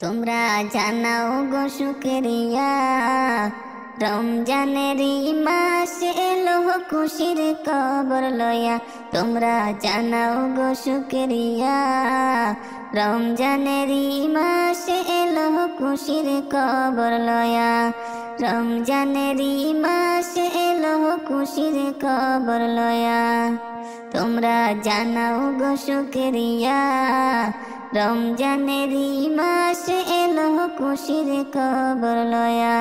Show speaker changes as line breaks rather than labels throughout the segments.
তোমরা জানাও গো শুকরিয়া, রমজানেরই মাস এলো খুশির খবর লয়া। তোমরা জানাও গো শুকরিয়া, রমজানেরই মাস এলো খুশির খবর লয়া। রমজানেরই মাস এলো খুশির খবর লয়া। তোমরা জানাও গো শুকরিয়া, রমজানেরই মাস এলো খুশির খবর লয়া।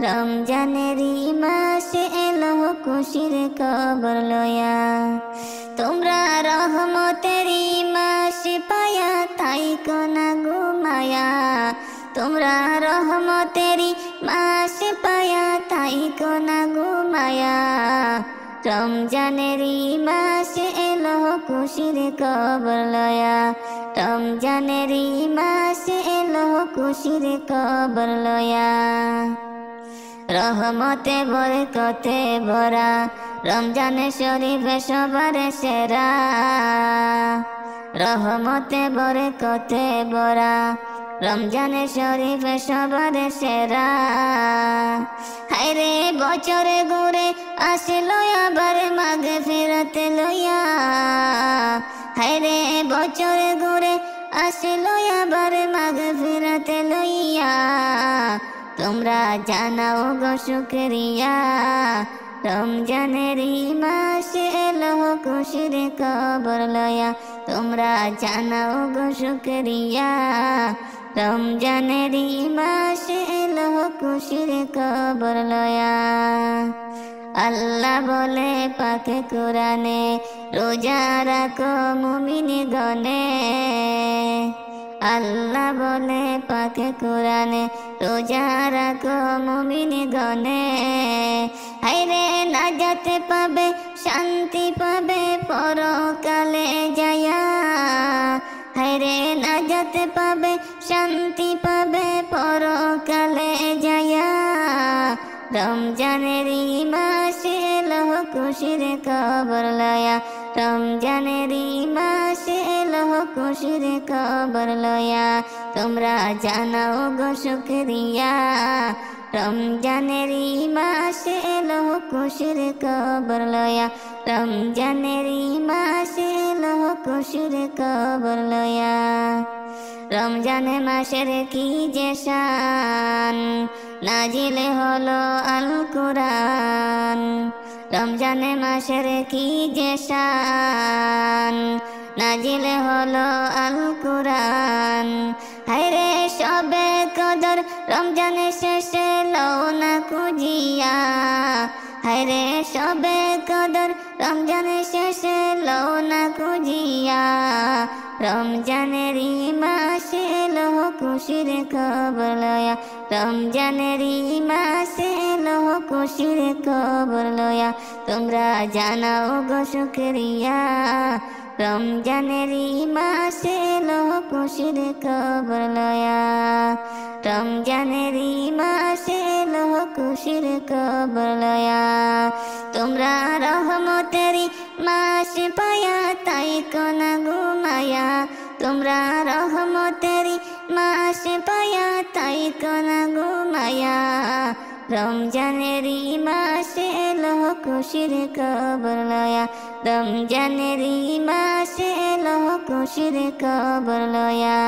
রমজানেরই মাস এলো খুশির খবর লয়া। তোমরা রহমতেরই মাস পায়া তাই কোনা ঘুমায়া। তোমরা রহমতেরই মাস পায়া তাই কোনা ঘুমায়া। রমজানেরই মাস এলো খুশির খবর লয়া। রমজানেরই মাস এলো খুশির খবর লয়া। রহমতে বরকতে ভরা, রমজানে শরীফে সবার সেরা। রহমতে বরকতে ভরা, রমজানে শরীফে সবার সেরা। হায়রে বছরে ঘুরে আসলো আবার মাগফিরাত লইয়া। হায়রে বছরে ঘুরে আসলো আবার মাগফিরাত লইয়া। তোমরা জানাও গো শুকরিয়া, রমজানেরই মাস এলো খুশির খবর লয়া। তোমরা জানাও গো শুকরিয়া, রমজানেরই মাস এলো খুশির খবর লয়া। আল্লাহ বলে পাকে কোরআনে, রোজা রাখো মুমিন গণে। আল্লাহ বলে পাকে কোরআনে, রোজা রাখো মুমিন গণে। হায়রে নাজাত পাবে, শান্তি পাবে পরকালে যায়া। হায়রে নাজাত পাবে, শান্তি পাবে পরকালে যায়া। রমজানেরই মাস এলো খুশির খবর লয়া। রমজানেরই মাস এলো খুশির খবর লয়া। তোমরা জানাও গো শুকরিয়া, রমজানেরই মাস এলো খুশির খবর লয়া। রমজানেরই মাস এলো খুশির খবর লয়া। রমজান মাসের কি যে শান, নাজিল হলো আল কুরআন। রমজান মাসের কি যে শান, নাজিল হলো আল কুরআন। হায়রে সবে কদর রমজান শেষে লও না খুঁজিয়া। হায়রে সবে কদর রমজান শেষে লও না খুঁজিয়া। রমজানেরই মাস এলো খুশির খবর লয়া। রমজানেরই মাস এলো খুশির খবর লয়া। তোমরা জানাও গো শুকরিয়া, রমজানেরই মাস এলো খুশির খবর লয়া। রমজানেরই মাস এলো খুশির খবর লয়া। তোমরা রহমতেরই মাস পায়া তাই কোনা ঘুমায়া। তোমরা রহমতেরই মাস পায়া তাই কোনা ঘুমায়া। রমজানেরই মাস এলো খুশির খবর লয়া। রমজানেরই মাস এলো খুশির খবর লয়া।